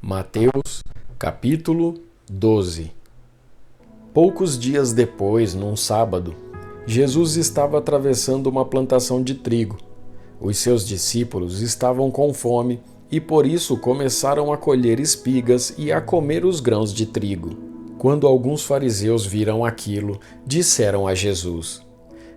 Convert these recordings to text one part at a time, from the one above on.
Mateus, capítulo 12. Poucos dias depois, num sábado, Jesus estava atravessando uma plantação de trigo. Os seus discípulos estavam com fome e por isso começaram a colher espigas e a comer os grãos de trigo. Quando alguns fariseus viram aquilo, disseram a Jesus: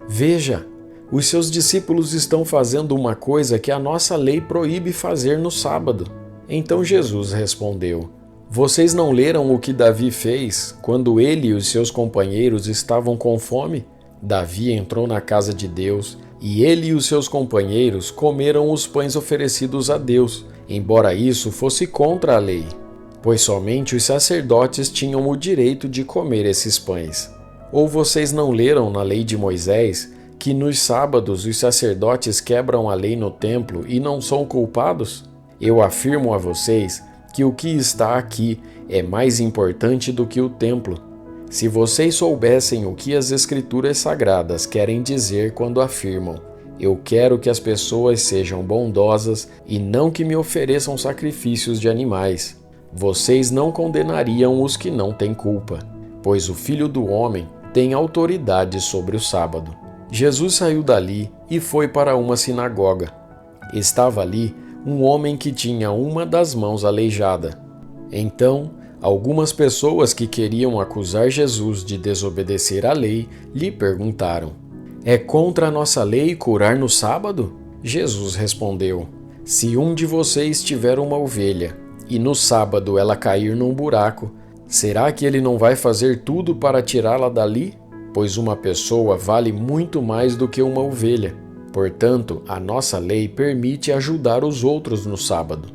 "Veja, os seus discípulos estão fazendo uma coisa que a nossa lei proíbe fazer no sábado." Então Jesus respondeu: "Vocês não leram o que Davi fez quando ele e os seus companheiros estavam com fome? Davi entrou na casa de Deus e ele e os seus companheiros comeram os pães oferecidos a Deus, embora isso fosse contra a lei, pois somente os sacerdotes tinham o direito de comer esses pães. Ou vocês não leram na lei de Moisés que nos sábados os sacerdotes quebram a lei no templo e não são culpados? Eu afirmo a vocês que o que está aqui é mais importante do que o templo. Se vocês soubessem o que as Escrituras Sagradas querem dizer quando afirmam: eu quero que as pessoas sejam bondosas e não que me ofereçam sacrifícios de animais, vocês não condenariam os que não têm culpa, pois o Filho do Homem tem autoridade sobre o sábado." Jesus saiu dali e foi para uma sinagoga. Estava ali um homem que tinha uma das mãos aleijada. Então, algumas pessoas que queriam acusar Jesus de desobedecer à lei lhe perguntaram: "É contra a nossa lei curar no sábado?" Jesus respondeu: "Se um de vocês tiver uma ovelha e no sábado ela cair num buraco, será que ele não vai fazer tudo para tirá-la dali? Pois uma pessoa vale muito mais do que uma ovelha. Portanto, a nossa lei permite ajudar os outros no sábado."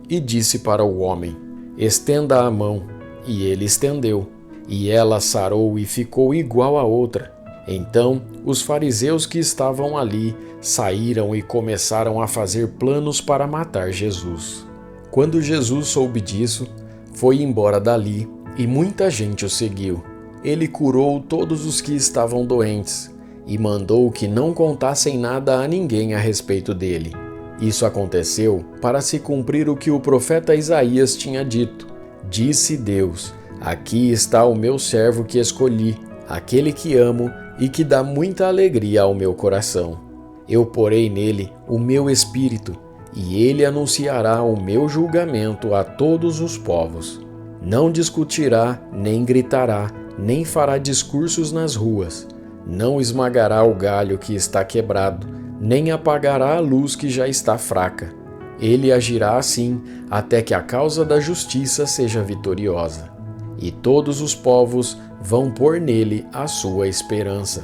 E disse para o homem: "Estenda a mão." E ele estendeu, e ela sarou e ficou igual à outra. Então, os fariseus que estavam ali saíram e começaram a fazer planos para matar Jesus. Quando Jesus soube disso, foi embora dali e muita gente o seguiu. Ele curou todos os que estavam doentes e mandou que não contassem nada a ninguém a respeito dele. Isso aconteceu para se cumprir o que o profeta Isaías tinha dito. Disse Deus: "Aqui está o meu servo que escolhi, aquele que amo e que dá muita alegria ao meu coração. Eu porei nele o meu espírito, e ele anunciará o meu julgamento a todos os povos. Não discutirá, nem gritará, nem fará discursos nas ruas. Não esmagará o galho que está quebrado, nem apagará a luz que já está fraca. Ele agirá assim até que a causa da justiça seja vitoriosa. E todos os povos vão pôr nele a sua esperança."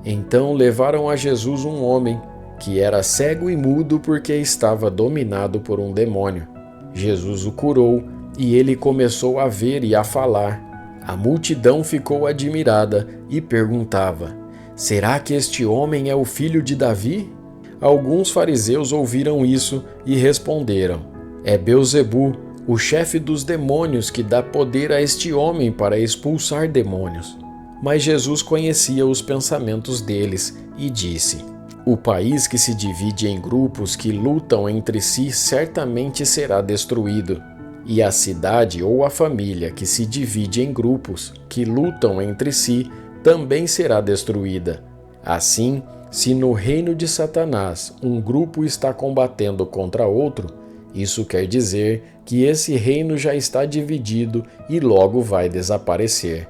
Então levaram a Jesus um homem que era cego e mudo porque estava dominado por um demônio. Jesus o curou e ele começou a ver e a falar. A multidão ficou admirada e perguntava: "Será que este homem é o filho de Davi?" Alguns fariseus ouviram isso e responderam: "É Beelzebu, o chefe dos demônios, que dá poder a este homem para expulsar demônios." Mas Jesus conhecia os pensamentos deles e disse: "O país que se divide em grupos que lutam entre si certamente será destruído. E a cidade ou a família que se divide em grupos que lutam entre si também será destruída. Assim, se no reino de Satanás um grupo está combatendo contra outro, isso quer dizer que esse reino já está dividido e logo vai desaparecer.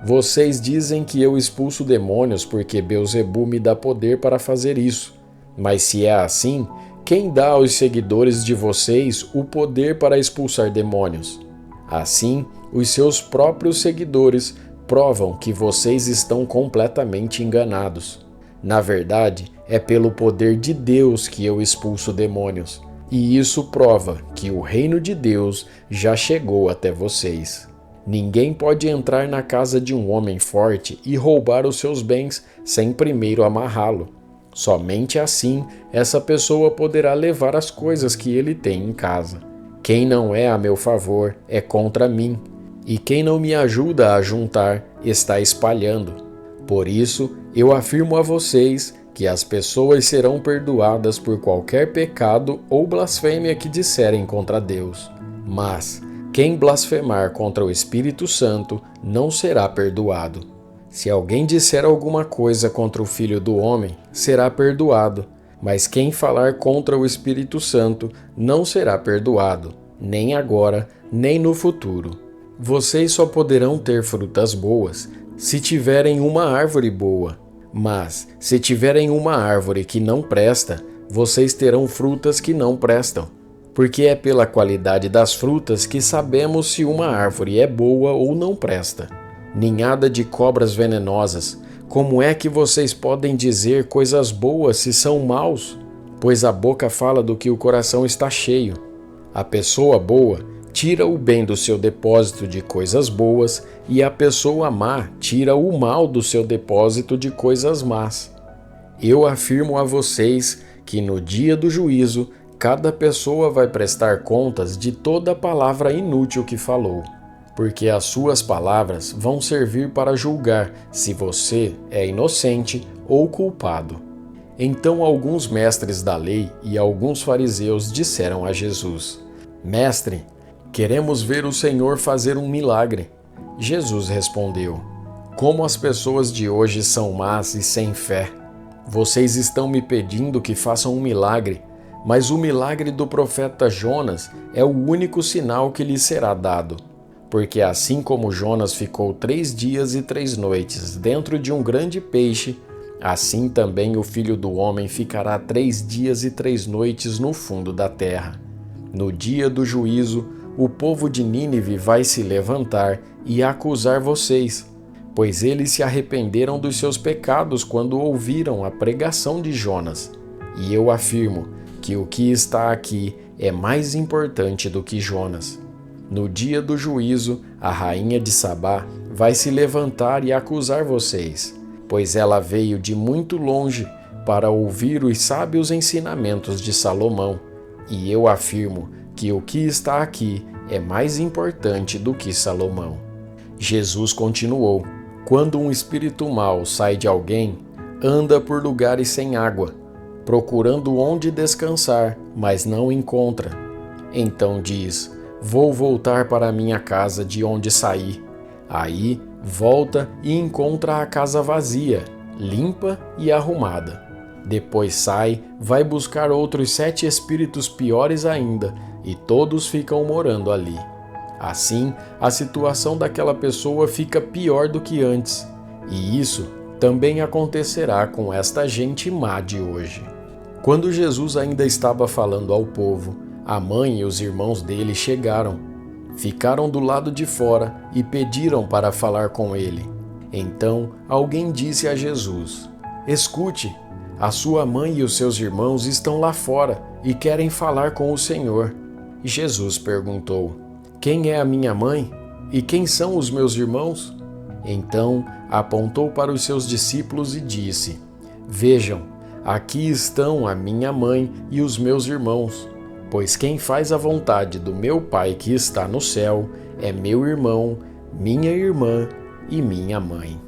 Vocês dizem que eu expulso demônios porque Beelzebu me dá poder para fazer isso. Mas se é assim, quem dá aos seguidores de vocês o poder para expulsar demônios? Assim, os seus próprios seguidores provam que vocês estão completamente enganados. Na verdade, é pelo poder de Deus que eu expulso demônios, e isso prova que o reino de Deus já chegou até vocês. Ninguém pode entrar na casa de um homem forte e roubar os seus bens sem primeiro amarrá-lo. Somente assim essa pessoa poderá levar as coisas que ele tem em casa. Quem não é a meu favor é contra mim, e quem não me ajuda a juntar está espalhando. Por isso, eu afirmo a vocês que as pessoas serão perdoadas por qualquer pecado ou blasfêmia que disserem contra Deus. Mas, Quem blasfemar contra o Espírito Santo não será perdoado. Se alguém disser alguma coisa contra o Filho do Homem, será perdoado. Mas quem falar contra o Espírito Santo não será perdoado, nem agora, nem no futuro. Vocês só poderão ter frutas boas se tiverem uma árvore boa. Mas, se tiverem uma árvore que não presta, vocês terão frutas que não prestam. Porque é pela qualidade das frutas que sabemos se uma árvore é boa ou não presta. Ninhada de cobras venenosas, como é que vocês podem dizer coisas boas se são maus? Pois a boca fala do que o coração está cheio. A pessoa boa tira o bem do seu depósito de coisas boas e a pessoa má tira o mal do seu depósito de coisas más. Eu afirmo a vocês que no dia do juízo, cada pessoa vai prestar contas de toda palavra inútil que falou, porque as suas palavras vão servir para julgar se você é inocente ou culpado. Então alguns mestres da lei e alguns fariseus disseram a Jesus: Mestre, queremos ver o Senhor fazer um milagre. Jesus respondeu: Como as pessoas de hoje são más e sem fé. Vocês estão me pedindo que façam um milagre, mas o milagre do profeta Jonas é o único sinal que lhe será dado. Porque assim como Jonas ficou 3 dias e 3 noites dentro de um grande peixe, assim também o Filho do Homem ficará 3 dias e 3 noites no fundo da terra. No dia do juízo, o povo de Nínive vai se levantar e acusar vocês, pois eles se arrependeram dos seus pecados quando ouviram a pregação de Jonas. E eu afirmo que o que está aqui é mais importante do que Jonas. No dia do juízo, a rainha de Sabá vai se levantar e acusar vocês, pois ela veio de muito longe para ouvir os sábios ensinamentos de Salomão. E eu afirmo que o que está aqui é mais importante do que Salomão. Jesus continuou: Quando um espírito mau sai de alguém, anda por lugares sem água, procurando onde descansar, mas não encontra. Então diz: Vou voltar para minha casa de onde saí. Aí volta e encontra a casa vazia, limpa e arrumada. Depois sai, vai buscar outros 7 espíritos piores ainda, e todos ficam morando ali. Assim, a situação daquela pessoa fica pior do que antes. E isso também acontecerá com esta gente má de hoje. Quando Jesus ainda estava falando ao povo, a mãe e os irmãos dele chegaram. Ficaram do lado de fora e pediram para falar com ele. Então alguém disse a Jesus: Escute, a sua mãe e os seus irmãos estão lá fora e querem falar com o Senhor. E Jesus perguntou: Quem é a minha mãe? E quem são os meus irmãos? Então apontou para os seus discípulos e disse: Vejam, aqui estão a minha mãe e os meus irmãos. Pois quem faz a vontade do meu Pai que está no céu é meu irmão, minha irmã e minha mãe.